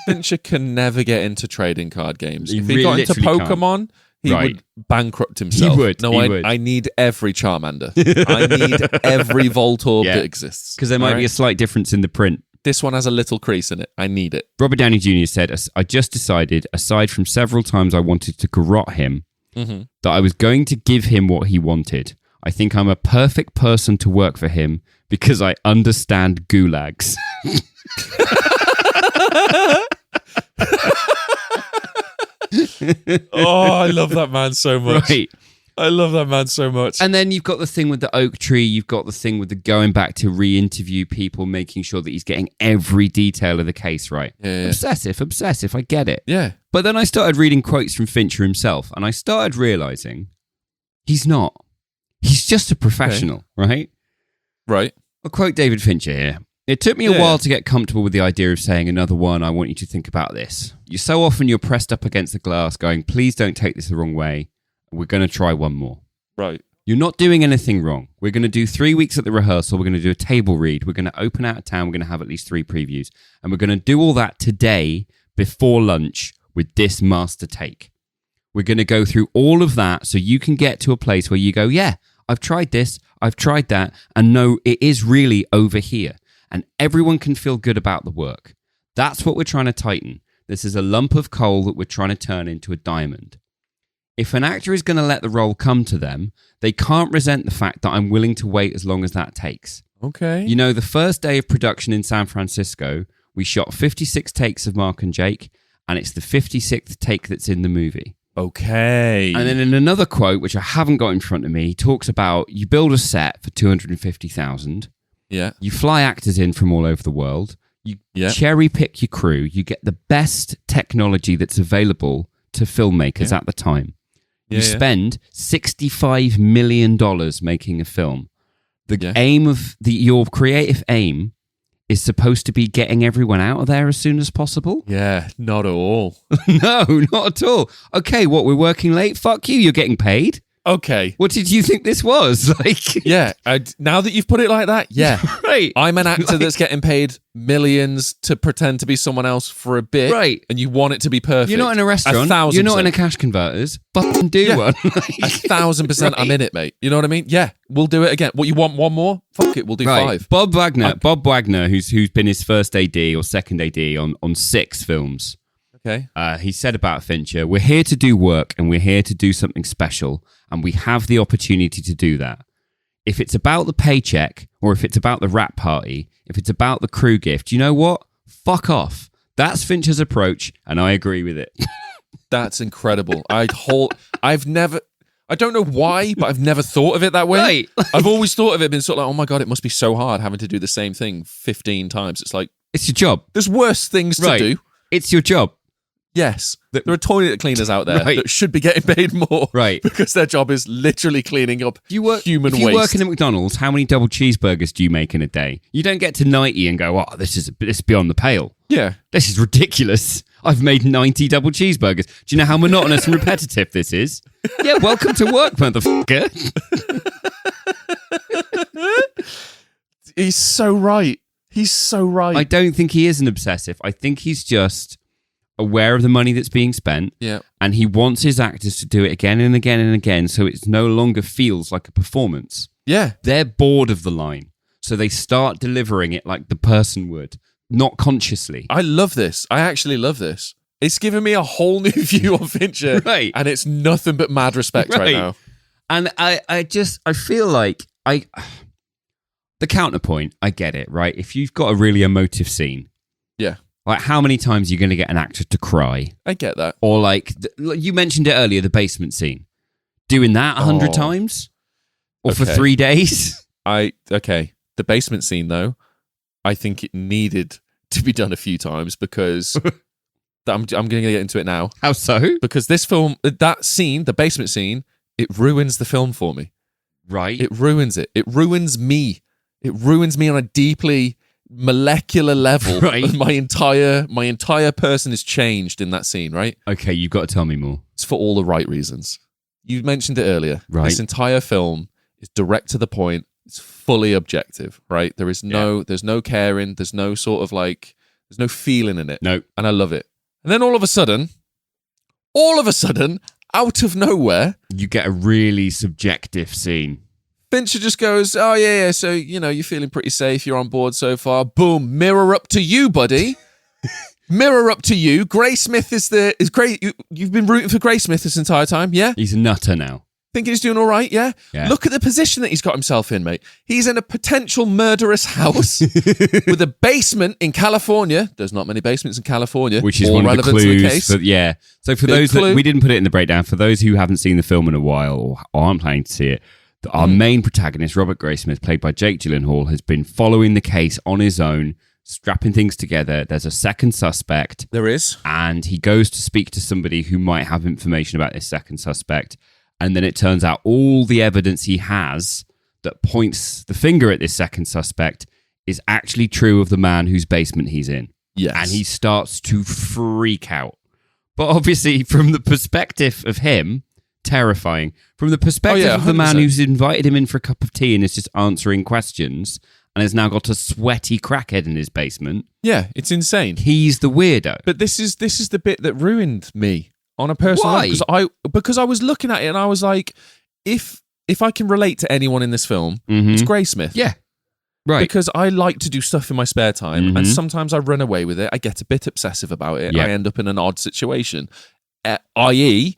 Fincher can never get into trading card games. If he really got into literally Pokemon, he would bankrupt himself. He would. I need every Charmander. I need every Voltorb that exists. Because there might be a slight difference in the print. This one has a little crease in it. I need it. Robert Downey Jr. said, I just decided, aside from several times I wanted to garrote him, that I was going to give him what he wanted. I think I'm a perfect person to work for him because I understand gulags. Oh, I love that man so much. Right. I love that man so much. And then you've got the thing with the oak tree. You've got the thing with the going back to re-interview people, making sure that he's getting every detail of the case right. Yeah. Obsessive. I get it. Yeah. But then I started reading quotes from Fincher himself, and I started realizing he's not. He's just a professional, right? Right. I'll quote David Fincher here. It took me a while to get comfortable with the idea of saying another one. I want you to think about this. So often you're pressed up against the glass going, please don't take this the wrong way. We're going to try one more. Right. You're not doing anything wrong. We're going to do 3 weeks at the rehearsal. We're going to do a table read. We're going to open out of town. We're going to have at least 3 previews. And we're going to do all that today before lunch with this master take. We're going to go through all of that so you can get to a place where you go, yeah, I've tried this, I've tried that, and no, it is really over here. And everyone can feel good about the work. That's what we're trying to tighten. This is a lump of coal that we're trying to turn into a diamond. If an actor is going to let the role come to them, they can't resent the fact that I'm willing to wait as long as that takes. Okay. You know, the first day of production in San Francisco, we shot 56 takes of Mark and Jake, and it's the 56th take that's in the movie. Okay. And then in another quote, which I haven't got in front of me, he talks about you build a set for $250,000. Yeah. You fly actors in from all over the world. You cherry pick your crew. You get the best technology that's available to filmmakers at the time. You spend $65 million making a film. The aim of your creative aim is supposed to be getting everyone out of there as soon as possible. Yeah, not at all. No, not at all. Okay, what, we're working late? Fuck you, you're getting paid. Okay. What did you think this was? Like, yeah, now that you've put it like that, yeah. Right. I'm an actor that's getting paid millions to pretend to be someone else for a bit. Right. And you want it to be perfect. You're not in a restaurant. 1,000%. You're not in a cash converters. Fucking do one. 1,000% Right. I'm in it, mate. You know what I mean? Yeah, we'll do it again. What, you want one more? Fuck it, we'll do 5. Bob Wagner, who's been his first AD or second AD on 6 films. Okay. He said about Fincher, we're here to do work and we're here to do something special, and we have the opportunity to do that. If it's about the paycheck, or if it's about the rap party, if it's about the crew gift, you know what? Fuck off. That's Fincher's approach, and I agree with it. That's incredible. I don't know why, but I've never thought of it that way. Right. I've always thought of it being sort of like, oh my God, it must be so hard having to do the same thing 15 times. It's like, It's your job. there's worse things to do. It's your job. Yes, there are toilet cleaners out there Right. that should be getting paid more, Right. Because their job is literally cleaning up human if you waste. work in a McDonald's, how many double cheeseburgers do you make in a day? You don't get to 90 and go, oh, this is beyond the pale. Yeah, This is ridiculous. I've made 90 double cheeseburgers. Do you know how monotonous and repetitive this is? Yeah, welcome to work, motherfucker. he's so right. He's so right. I don't think he is an obsessive. I think he's just aware of the money that's being spent. Yeah. And he wants his actors to do it again and again and again, so it no longer feels like a performance. Yeah. They're bored of the line, so they start delivering it like the person would, not consciously. I love this. I actually love this. It's given me a whole new view on Fincher. Right. And it's nothing but mad respect right now. And I feel like the counterpoint, I get it, right? If you've got a really emotive scene, Yeah. like how many times are you going to get an actor to cry? I get that. Or like, you mentioned it earlier, the basement scene. Doing that 100 times? Or for 3 days? Okay. The basement scene, though, I think it needed to be done a few times because I'm going to get into it now. How so? Because this film, that scene, the basement scene, it ruins the film for me. Right. It ruins it. It ruins me. It ruins me on a deeply, molecular level. Right. My entire person is changed in that scene, right? Okay, you've got to tell me more. It's for all the right reasons. You mentioned it earlier. Right. This entire film is direct to the point. It's fully objective, right? There's no caring. There's no sort of like, there's no feeling in it. No. And I love it. And then all of a sudden, out of nowhere, you get a really subjective scene. Fincher just goes, oh, yeah, so, you're feeling pretty safe. You're on board so far. Boom, mirror up to you, buddy. Mirror up to you. Graysmith is great. You've been rooting for Graysmith this entire time, yeah? He's a nutter now. Thinking he's doing all right, yeah? Look at the position that he's got himself in, mate. He's in a potential murderous house with a basement in California. There's not many basements in California. Which is one of the clues. So for those clue. that we didn't put it in the breakdown, for those who haven't seen the film in a while or aren't planning to see it, our main protagonist, Robert Graysmith, played by Jake Gyllenhaal, has been following the case on his own, strapping things together. There's a second suspect. There is. And he goes to speak to somebody who might have information about this second suspect. And then it turns out all the evidence he has that points the finger at this second suspect is actually true of the man whose basement he's in. Yes. And he starts to freak out. But obviously, from the perspective of him, terrifying. From the perspective of the man who's invited him in for a cup of tea and is just answering questions and has now got a sweaty crackhead in his basement. Yeah, it's insane. He's the weirdo. But this is the bit that ruined me. On a personal level, because I was looking at it and I was like, if I can relate to anyone in this film, it's Graysmith. Yeah. Right. Because I like to do stuff in my spare time and sometimes I run away with it. I get a bit obsessive about it. I end up in an odd situation. I.e.,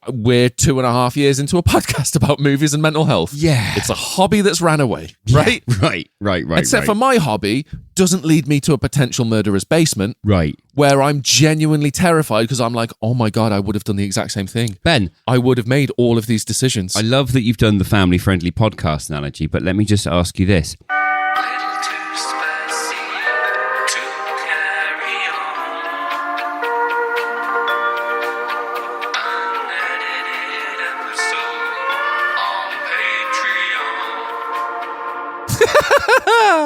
we're 2.5 years into a podcast about movies and mental health. Yeah. It's a hobby that's ran away, right? Right. Except for my hobby doesn't lead me to a potential murderer's basement. Right. Where I'm genuinely terrified because I'm like, oh my God, I would have done the exact same thing. Ben. I would have made all of these decisions. I love that you've done the family-friendly podcast analogy, but let me just ask you this.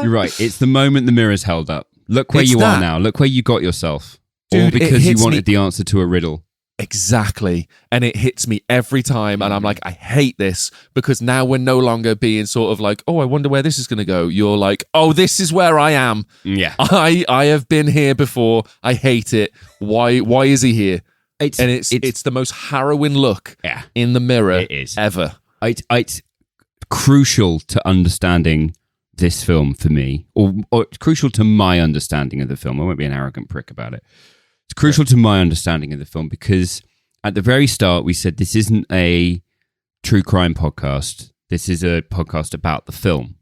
You're right. It's the moment the mirror's held up. Look where you are now. Look where you got yourself. Dude, all because you wanted the answer to a riddle. Exactly. And it hits me every time. And I'm like, I hate this because now we're no longer being sort of like, oh, I wonder where this is going to go. You're like, oh, this is where I am. Yeah. I have been here before. I hate it. Why is he here? It's the most harrowing look in the mirror ever. It's crucial to understanding this film for me, or crucial to my understanding of the film. I won't be an arrogant prick about it. It's crucial to my understanding of the film because at the very start we said this isn't a true crime podcast. This is a podcast about the film.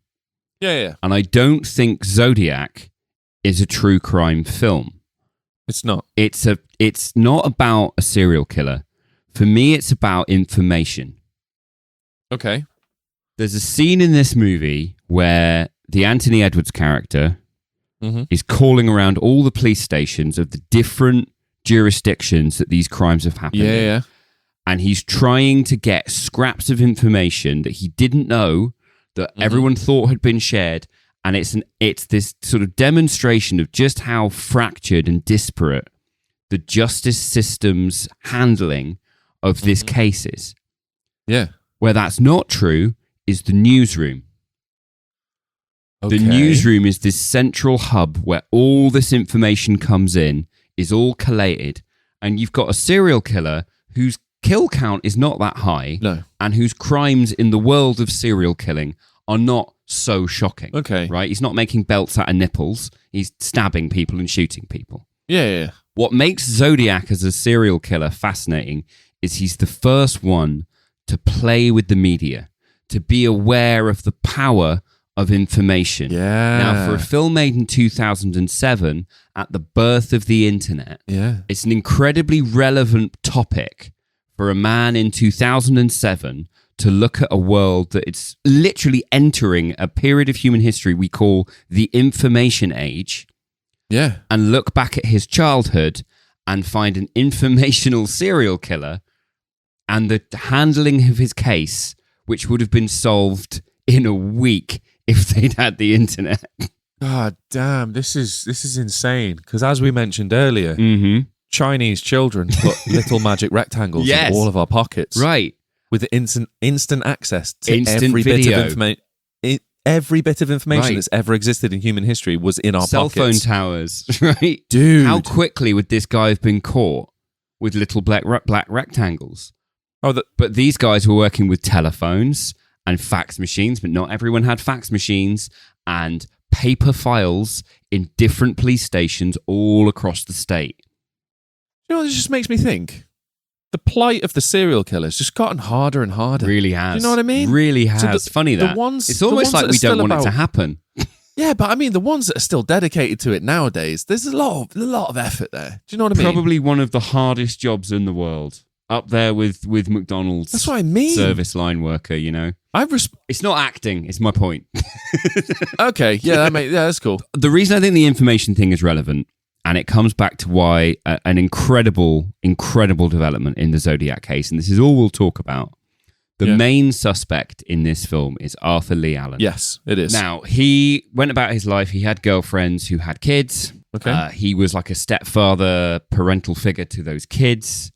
Yeah. And I don't think Zodiac is a true crime film. It's not. It's not about a serial killer. For me, it's about information. Okay. There's a scene in this movie where the Anthony Edwards character is calling around all the police stations of the different jurisdictions that these crimes have happened in. Yeah. And he's trying to get scraps of information that he didn't know that everyone thought had been shared. And it's this sort of demonstration of just how fractured and disparate the justice system's handling of this case is. Yeah. Where that's not true is the newsroom. Okay. The newsroom is this central hub where all this information comes in, is all collated, and you've got a serial killer whose kill count is not that high, and whose crimes in the world of serial killing are not so shocking. Okay. Right? He's not making belts out of nipples. He's stabbing people and shooting people. Yeah. What makes Zodiac as a serial killer fascinating is he's the first one to play with the media, to be aware of the power of information. Yeah. Now, for a film made in 2007, at the birth of the internet, it's an incredibly relevant topic for a man in 2007 to look at a world that it's literally entering a period of human history we call the information age. Yeah. And look back at his childhood and find an informational serial killer and the handling of his case, which would have been solved in a week if they'd had the internet. God damn, this is insane. Because as we mentioned earlier, Chinese children put little magic rectangles in all of our pockets. Right. With instant access to Instant video. Every bit of information that's ever existed in human history was in our cell pockets. phone towers, right? Dude. How quickly would this guy have been caught with little black rectangles? But these guys were working with telephones and fax machines, but not everyone had fax machines, and paper files in different police stations all across the state. You know, this just makes me think. The plight of the serial killers just gotten harder and harder. Really has. Do you know what I mean? Really has. So Funny that. It's almost like we don't want it to happen. Yeah, but I mean, the ones that are still dedicated to it nowadays, there's a lot of effort there. Do you know what I mean? Probably one of the hardest jobs in the world. Up there with McDonald's. That's what I mean. Service line worker, you know. It's not acting, it's my point. Okay, yeah, that's cool. The reason I think the information thing is relevant, and it comes back to why an incredible development in the Zodiac case, and this is all we'll talk about. The main suspect in this film is Arthur Lee Allen. Yes, it is. Now, he went about his life. He had girlfriends who had kids. Okay. He was like a stepfather, parental figure to those kids.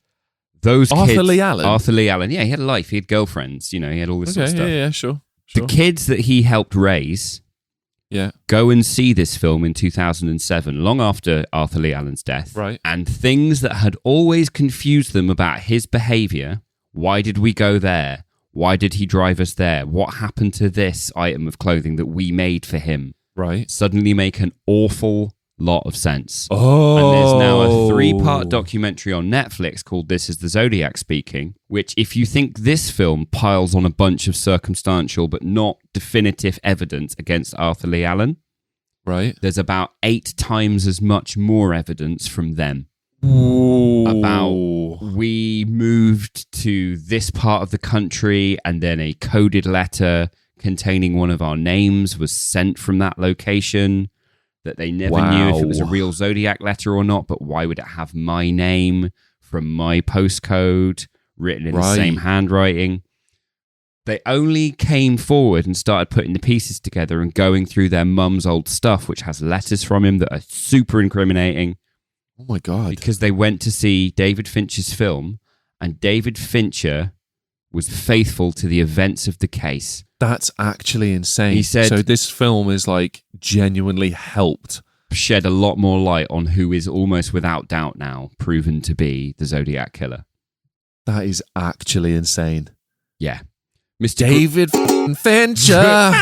Arthur Lee Allen? Yeah, he had a life. He had girlfriends. You know, he had all this sort of stuff. Yeah, sure. The kids that he helped raise go and see this film in 2007, long after Arthur Lee Allen's death. Right. And things that had always confused them about his behavior. Why did we go there? Why did he drive us there? What happened to this item of clothing that we made for him? Right. Suddenly make an awful lot of sense. Oh. And there's now a 3-part documentary on Netflix called This is the Zodiac Speaking, which if you think this film piles on a bunch of circumstantial but not definitive evidence against Arthur Lee Allen, right, there's about 8 times as much more evidence from them. Ooh. About we moved to this part of the country and then a coded letter containing one of our names was sent from that location. That they never knew if it was a real Zodiac letter or not, but why would it have my name from my postcode written in the same handwriting? They only came forward and started putting the pieces together and going through their mum's old stuff, which has letters from him that are super incriminating. Oh my God. Because they went to see David Fincher's film, and David Fincher was faithful to the events of the case. That's actually insane. He said, so this film is like genuinely helped shed a lot more light on who is almost without doubt now proven to be the Zodiac Killer. That is actually insane. Yeah. Mr. David Fincher.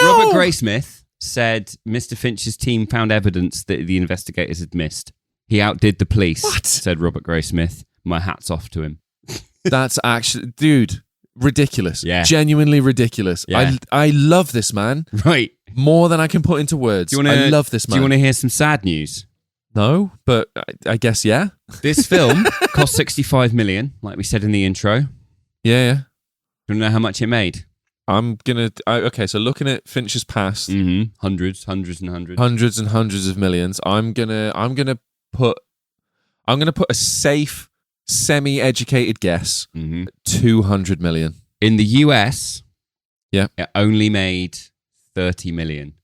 Robert Graysmith said Mr. Fincher's team found evidence that the investigators had missed. He outdid the police, said Robert Graysmith. My hat's off to him. That's actually, dude, ridiculous. Yeah. Genuinely ridiculous. Yeah. I love this man. Right. More than I can put into words. I love this man. Do you want to hear some sad news? No, but I guess, yeah. This film cost $65 million, like we said in the intro. Yeah. Do you want to know how much it made? Okay, so looking at Fincher's past. Mm-hmm. Hundreds and hundreds. Hundreds and hundreds of millions. I'm gonna put a safe, semi-educated guess. 200 million. In the US, it only made 30 million.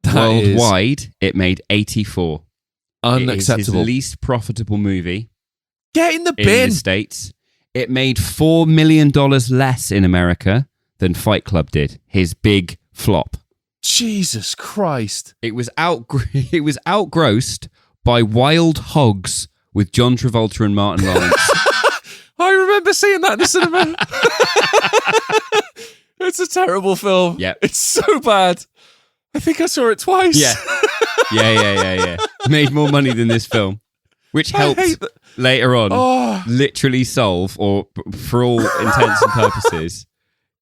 Worldwide, it made 84. Unacceptable. It is his least profitable movie. Get in the bin. In the States. It made $4 million less in America than Fight Club did. His big flop. Jesus Christ. It was outgrossed by Wild Hogs with John Travolta and Martin Lawrence. I remember seeing that in the cinema. It's a terrible film. Yeah. It's so bad. I think I saw it twice. Yeah. Yeah. Made more money than this film, which helped later on literally solve, or for all intents and purposes,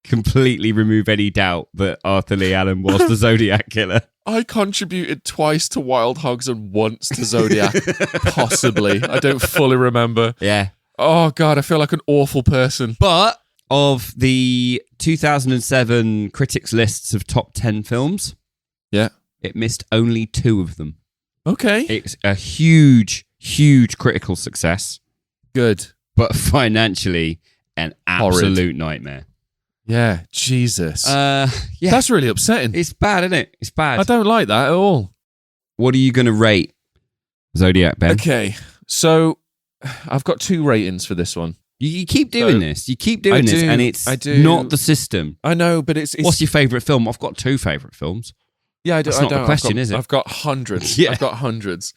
completely remove any doubt that Arthur Lee Allen was the Zodiac Killer. I contributed twice to Wild Hogs and once to Zodiac. Possibly. I don't fully remember. Yeah. Oh, God, I feel like an awful person. But of the 2007 critics' lists of top 10 films, it missed only 2 of them. Okay. It's a huge, huge critical success. Good. But financially, an absolute nightmare. Yeah, Jesus. Yeah. That's really upsetting. It's bad, isn't it? It's bad. I don't like that at all. What are you going to rate Zodiac, Ben? Okay, so I've got 2 ratings for this one. You keep doing this. You keep doing this, and it's not the system. I know, but it's... What's your favourite film? I've got 2 favourite films. Yeah, I do. That's not the question, is it? I've got hundreds. Yeah. I've got hundreds.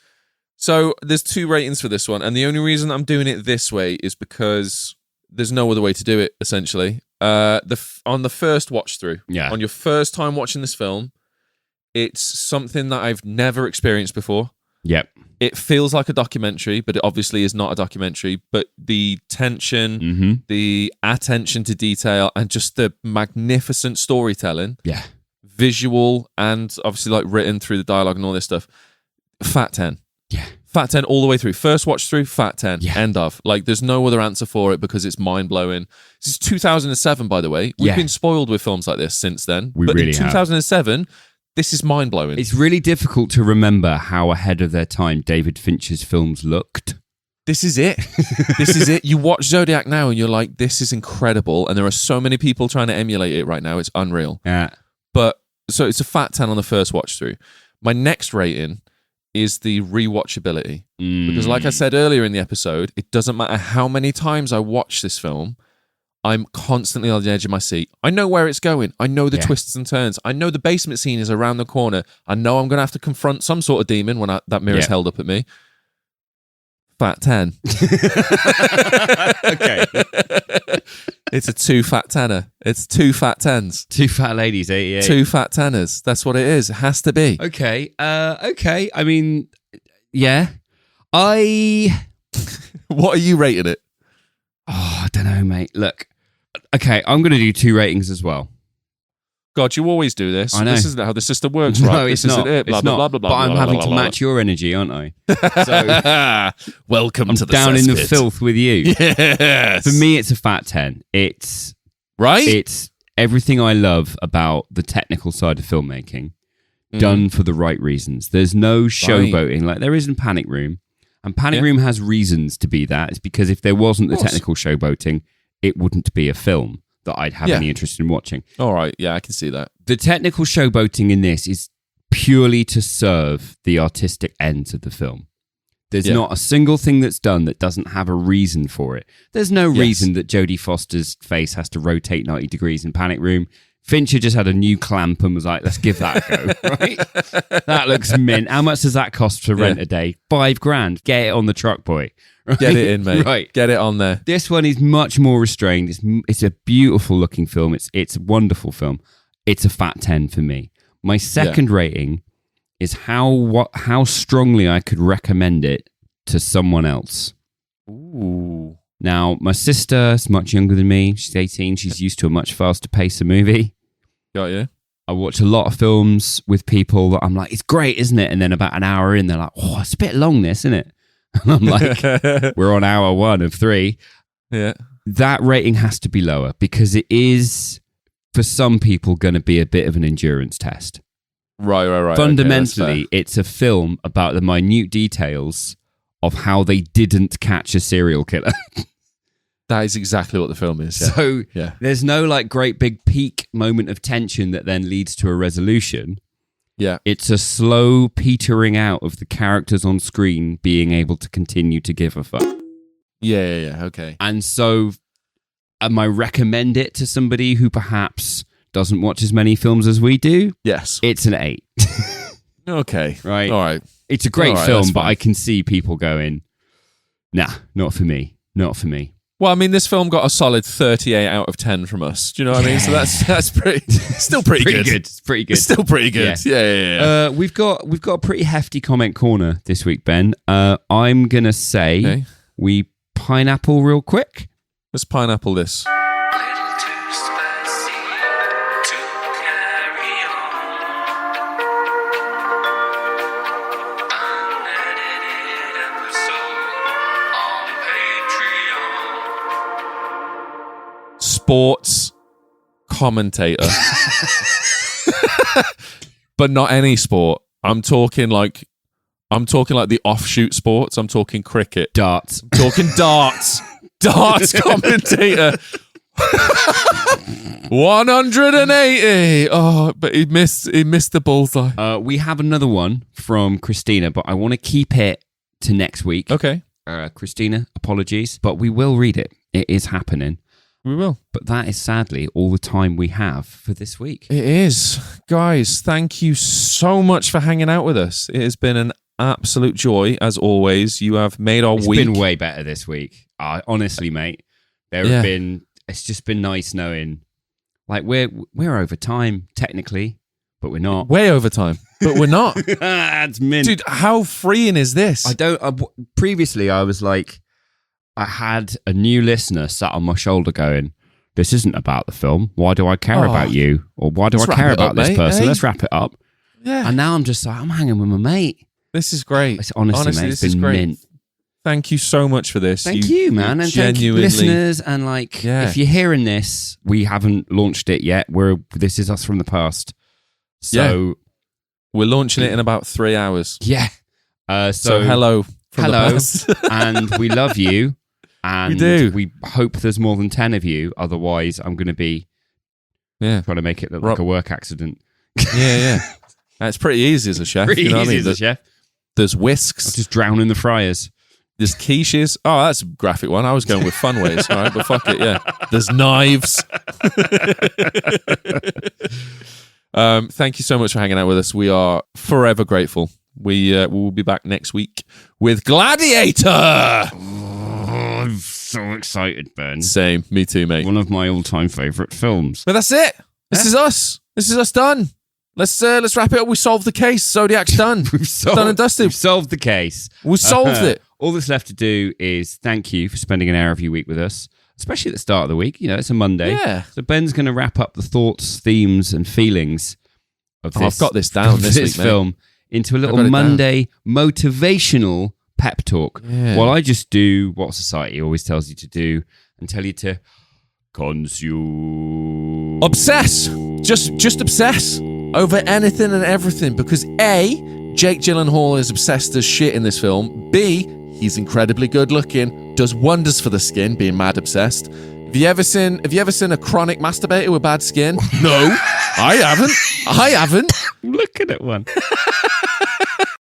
So there's 2 ratings for this one, and the only reason I'm doing it this way is because there's no other way to do it, essentially. On the first watch through, on your first time watching this film, it's something that I've never experienced before. Yep. It feels like a documentary, but it obviously is not a documentary. But the tension, the attention to detail, and just the magnificent storytelling, visual, and obviously like written through the dialogue and all this stuff, fat 10. Yeah. Fat 10 all the way through. First watch through, fat 10. Yeah. End of. Like, there's no other answer for it because it's mind-blowing. This is 2007, by the way. We've been spoiled with films like this since then. But really in 2007, this is mind-blowing. It's really difficult to remember how ahead of their time David Fincher's films looked. This is it. This is it. You watch Zodiac now and you're like, this is incredible. And there are so many people trying to emulate it right now. It's unreal. Yeah. But, so it's a fat 10 on the first watch through. My next rating is the rewatchability. Because like I said earlier in the episode, it doesn't matter how many times I watch this film, I'm constantly on the edge of my seat. I know where it's going. I know the twists and turns. I know the basement scene is around the corner. I know I'm going to have to confront some sort of demon when that mirror's held up at me. Fat 10. Okay. It's a 2 fat tenner. It's 2 fat 10s. 2 fat ladies, 88. 2 fat tenners. That's what it is. It has to be. Okay. Okay. I mean, yeah. What are you rating it? Oh, I don't know, mate. Look. Okay, I'm going to do 2 ratings as well. God, you always do this. I know. This isn't how the system works, right? No, it's this not. Isn't it. Blah, it's blah, not. blah, blah, blah, but I'm blah, having blah, to blah, match your energy, aren't I? So welcome to the down in the cesspit. filth with you. Yes. For me, it's a fat 10. It's right. It's everything I love about the technical side of filmmaking, done for the right reasons. There's no showboating like there is in Panic Room, and Panic Room has reasons to be that. It's because if there wasn't the technical showboating, it wouldn't be a film that I'd have any interest in watching. All right, yeah, I can see that. The technical showboating in this is purely to serve the artistic ends of the film. There's not a single thing that's done that doesn't have a reason for it. There's no reason that Jodie Foster's face has to rotate 90 degrees in Panic Room. Fincher just had a new clamp and was like, let's give that a go, right? That looks mint. How much does that cost to rent a day? $5,000. Get it on the truck, boy. Right? Get it in, mate. Right. Get it on there. This one is much more restrained. It's a beautiful looking film. It's a wonderful film. It's a fat 10 for me. My second rating is how strongly I could recommend it to someone else. Ooh. Now, my sister is much younger than me. She's 18. She's used to a much faster pace of movie. Got you. I watch a lot of films with people that I'm like, it's great, isn't it? And then about an hour in, they're like, oh, it's a bit long, this, isn't it? And I'm like, we're on hour 1 of 3. Yeah. That rating has to be lower because it is, for some people, going to be a bit of an endurance test. Right. Fundamentally, it's a film about the minute details of how they didn't catch a serial killer. That is exactly what the film is. Yeah. So there's no like great big peak moment of tension that then leads to a resolution. Yeah. It's a slow petering out of the characters on screen being able to continue to give a fuck. Yeah. Okay. And so I recommend it to somebody who perhaps doesn't watch as many films as we do. Yes. It's an 8. Okay. Right. All right. It's a great film, but I can see people going, nah, not for me. Not for me. Well, I mean, this film got a solid 38 out of 10 from us. Do you know what I mean? So that's pretty, still pretty good. It's pretty good. It's still pretty good. Yeah. We've got a pretty hefty comment corner this week, Ben. I'm gonna say we pineapple real quick. Let's pineapple this. Sports commentator. But not any sport. I'm talking like the offshoot sports. I'm talking cricket. Darts. I'm talking darts. Darts commentator 180. Oh, but he missed the bullseye. We have another one from Christina, but I want to keep it to next week. Okay. Christina, apologies, but we will read it. It is happening. We will. But that is sadly all the time we have for this week. It is. Guys, thank you so much for hanging out with us. It has been an absolute joy, as always. You have made our week. It's been way better this week. Honestly, mate. It's just been nice knowing, like, we're over time, technically, but we're not. Way over time, but we're not. That's mint. Dude, how freeing is this? Previously, I was like, I had a new listener sat on my shoulder going, this isn't about the film. Why do I care about you? Or why do I care about this person? Let's wrap it up. Yeah. And now I'm just like, I'm hanging with my mate. This is great. Honestly, mate, it's been mint. Thank you so much for this. Thank you, man. And thank you, listeners. And if you're hearing this, we haven't launched it yet. This is us from the past. So we're launching it in about 3 hours. Yeah. So hello from the past. And we love you. And we do. We hope there's more than 10 of you. Otherwise, I'm going to be trying to make it look like a work accident. Yeah. That's pretty easy as a chef. Pretty you know easy what I mean? as a chef. There's whisks. I'll just drown in the fryers. There's quiches. Oh, that's a graphic one. I was going with fun ways. All right, but fuck it, yeah. There's knives. Thank you so much for hanging out with us. We are forever grateful. We will be back next week with Gladiator. I'm so excited, Ben. Same. Me too, mate. One of my all-time favourite films. But that's it. This is us. This is us done. Let's wrap it up. We solved the case. Zodiac's done. Done and dusted. We've solved the case. We solved it. All that's left to do is thank you for spending an hour of your week with us, especially at the start of the week. You know, it's a Monday. Yeah. So Ben's going to wrap up the thoughts, themes, and feelings of this. I've got this down this week, film into a little Monday motivational pep talk. Yeah. While I just do what society always tells you to do and tell you to consume. Obsess. Just obsess over anything and everything, because A, Jake Gyllenhaal is obsessed as shit in this film. B, he's incredibly good looking, does wonders for the skin, being mad obsessed. Have you ever seen a chronic masturbator with bad skin? No, I haven't. I'm looking at one.